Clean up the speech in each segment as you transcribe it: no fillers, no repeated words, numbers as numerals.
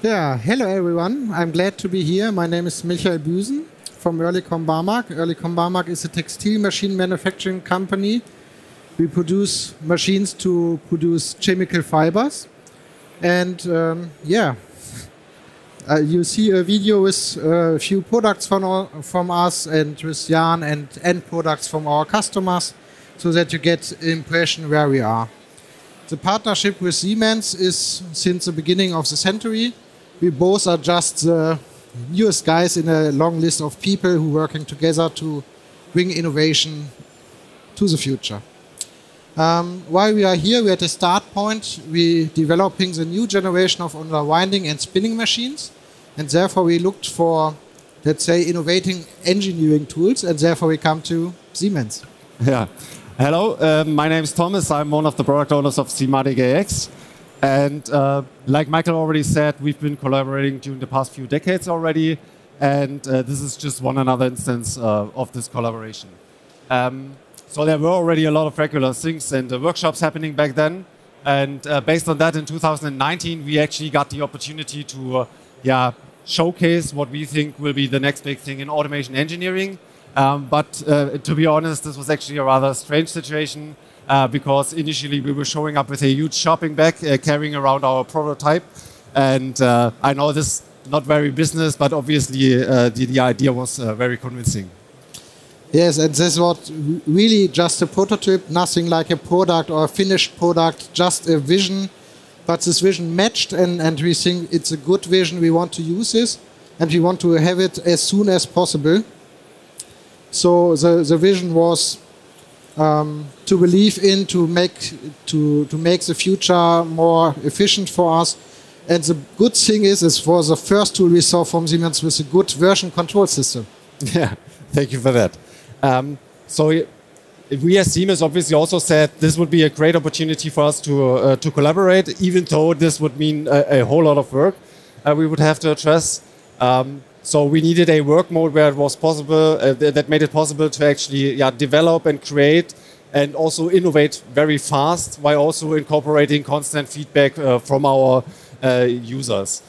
Yeah, hello everyone. I'm glad to be here. My name is Michael Büsen from Oerlikon Barmag. Oerlikon Barmag is a textile machine manufacturing company. We produce machines to produce chemical fibers. And you see a video with a few products from us and with Jan and end products from our customers so that you get an impression where we are. The partnership with Siemens is since the beginning of the century. We both are just the newest guys in a long list of people who are working together to bring innovation to the future. While we are here, we're at a start point. We're developing the new generation of underwinding and spinning machines. And therefore, we looked for, let's say, innovating engineering tools. And therefore, we come to Siemens. Yeah. Hello, my name is Thomas. I'm one of the product owners of SIMATIC AX. And like Michael already said, we've been collaborating during the past few decades already. And this is just one another instance of this collaboration. So there were already a lot of regular things and workshops happening back then. And based on that, in 2019, we actually got the opportunity to showcase what we think will be the next big thing in automation engineering. But to be honest, this was actually a rather strange situation because initially we were showing up with a huge shopping bag carrying around our prototype. And I know this is not very business, but obviously the idea was very convincing. Yes, and this was really just a prototype, nothing like a product or a finished product, just a vision. But this vision matched, and we think it's a good vision. We want to use this, and we want to have it as soon as possible. So the vision was to believe in, to make the future more efficient for us. And the good thing is, it was the first tool we saw from Siemens with a good version control system. Yeah, thank you for that. So we as Siemens obviously also said this would be a great opportunity for us to collaborate, even though this would mean a whole lot of work we would have to address. So we needed a work mode where it was possible, that made it possible to actually develop and create and also innovate very fast while also incorporating constant feedback from our users.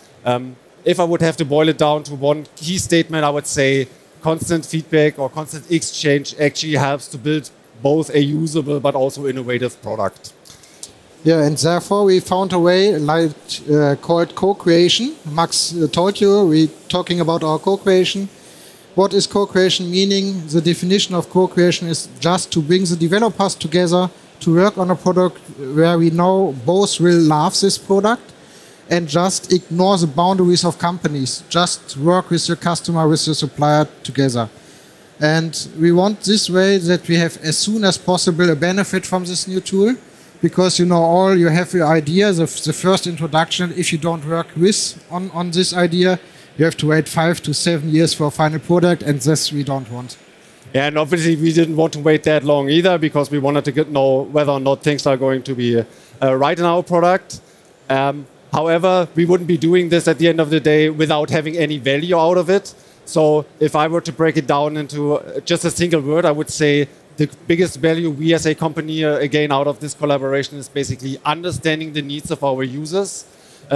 If I would have to boil it down to one key statement, I would say constant feedback or constant exchange actually helps to build both a usable but also innovative product. Yeah, and therefore we found a way called co-creation. Max told you, we're talking about our co-creation. What is co-creation meaning? The definition of co-creation is just to bring the developers together to work on a product where we know both will love this product and just ignore the boundaries of companies. Just work with your customer, with your supplier together. And we want this way that we have as soon as possible a benefit from this new tool. Because you have your ideas of the first introduction. If you don't work on this idea, you have to wait 5 to 7 years for a final product, and this we don't want. Yeah, and obviously we didn't want to wait that long either, because we wanted to know whether or not things are going to be right in our product. However, we wouldn't be doing this at the end of the day without having any value out of it. So if I were to break it down into just a single word, I would say the biggest value we as a company gain out of this collaboration is basically understanding the needs of our users.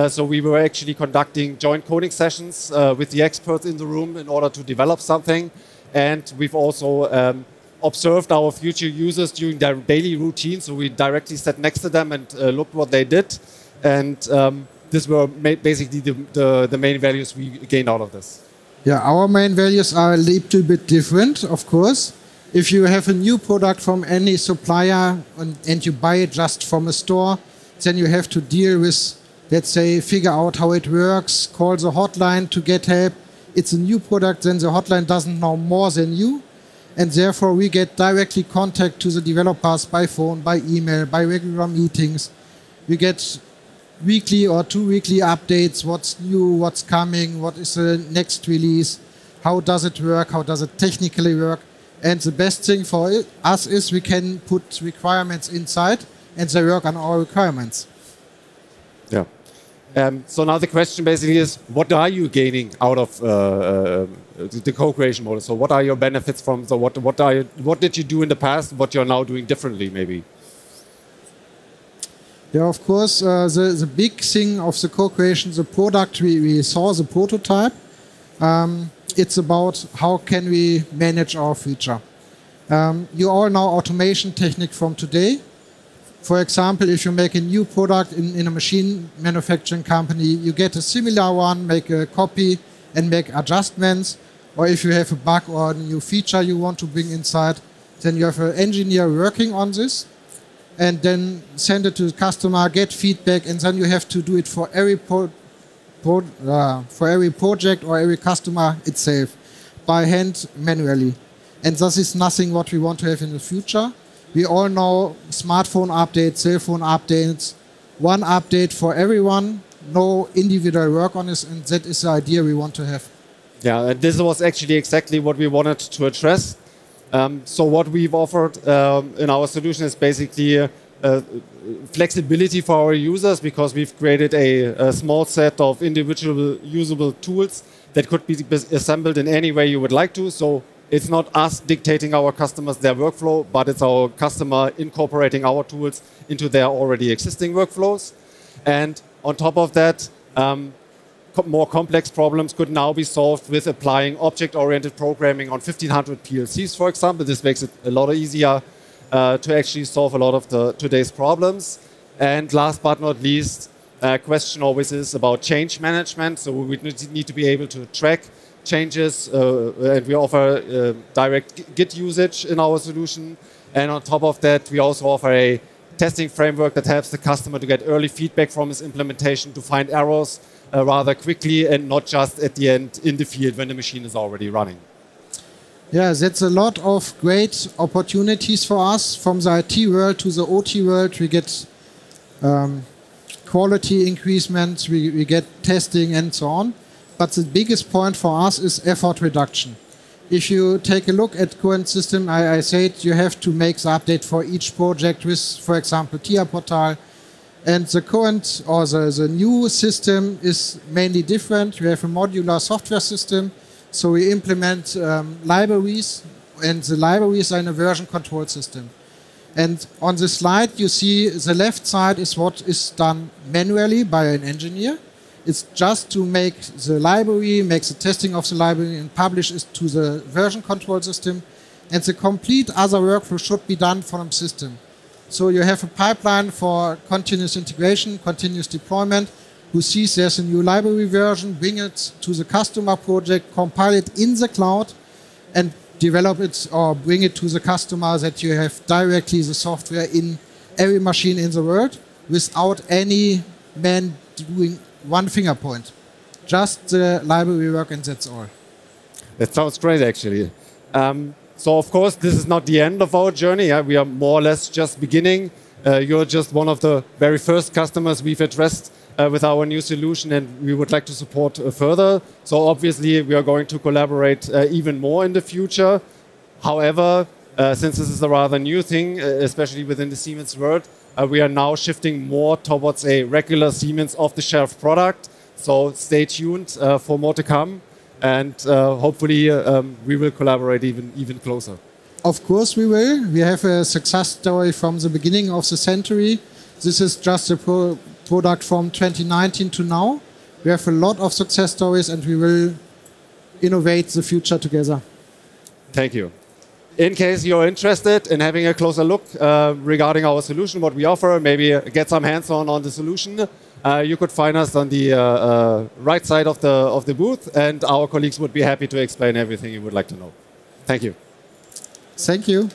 So we were actually conducting joint coding sessions with the experts in the room in order to develop something. And we've also observed our future users during their daily routine. So we directly sat next to them and looked what they did. And these were basically the main values we gained out of this. Yeah, our main values are a little bit different, of course. If you have a new product from any supplier and you buy it just from a store, then you have to deal with, let's say, figure out how it works, call the hotline to get help. It's a new product, then the hotline doesn't know more than you. And therefore, we get directly contact to the developers by phone, by email, by regular meetings. We get weekly or 2 weekly updates, what's new, what's coming, what is the next release, how does it work, how does it technically work. And the best thing for us is we can put requirements inside and they work on our requirements. Yeah. So now the question basically is, what are you gaining out of the co-creation model? So what are your benefits from, so what did you do in the past, what you're now doing differently maybe? Yeah, of course, the big thing of the co-creation, the product we saw, the prototype, it's about how can we manage our future. You all know automation technique from today. For example, if you make a new product in a machine manufacturing company, you get a similar one, make a copy and make adjustments. Or if you have a bug or a new feature you want to bring inside, then you have an engineer working on this and then send it to the customer, get feedback, and then you have to do it for every project or every customer itself by hand manually. And this is nothing what we want to have in the future. We all know smartphone updates, cell phone updates, one update for everyone, no individual work on this, and that is the idea we want to have. Yeah, and this was actually exactly what we wanted to address. So what we've offered in our solution is basically flexibility for our users, because we've created a small set of individual usable tools that could be assembled in any way you would like to. So it's not us dictating our customers their workflow, but it's our customer incorporating our tools into their already existing workflows. And on top of that, more complex problems could now be solved with applying object-oriented programming on 1500 PLCs, for example. This makes it a lot easier to actually solve a lot of today's problems. And last but not least, question always is about change management. So we need to be able to track changes, and we offer direct Git usage in our solution. And on top of that, we also offer a testing framework that helps the customer to get early feedback from his implementation, to find errors rather quickly and not just at the end in the field when the machine is already running. Yeah, that's a lot of great opportunities for us. From the IT world to the OT world, we get quality increasements, we get testing and so on. But the biggest point for us is effort reduction. If you take a look at current system, I said you have to make the update for each project with, for example, TIA Portal. And the current or the new system is mainly different. We have a modular software system. So we implement libraries, and the libraries are in a version control system. And on the slide, you see the left side is what is done manually by an engineer. It's just to make the library, make the testing of the library, and publish it to the version control system. And the complete other workflow should be done from the system. So you have a pipeline for continuous integration, continuous deployment, who sees there's a new library version, bring it to the customer project, compile it in the cloud, and develop it or bring it to the customer, that you have directly the software in every machine in the world without any man doing one finger point. Just the library work, and that's all. That sounds great, actually. So, of course, this is not the end of our journey. Yeah? We are more or less just beginning. You're just one of the very first customers we've addressed with our new solution, and we would like to support further. So, obviously, we are going to collaborate even more in the future. However, since this is a rather new thing, especially within the Siemens world, we are now shifting more towards a regular Siemens off-the-shelf product. So, stay tuned for more to come. And hopefully we will collaborate even closer. Of course we will. We have a success story from the beginning of the century. This is just a product from 2019 to now. We have a lot of success stories, and we will innovate the future together. Thank you. In case you're interested in having a closer look regarding our solution, what we offer, maybe get some hands-on on the solution, you could find us on the right side of the booth, and our colleagues would be happy to explain everything you would like to know. Thank you. Thank you.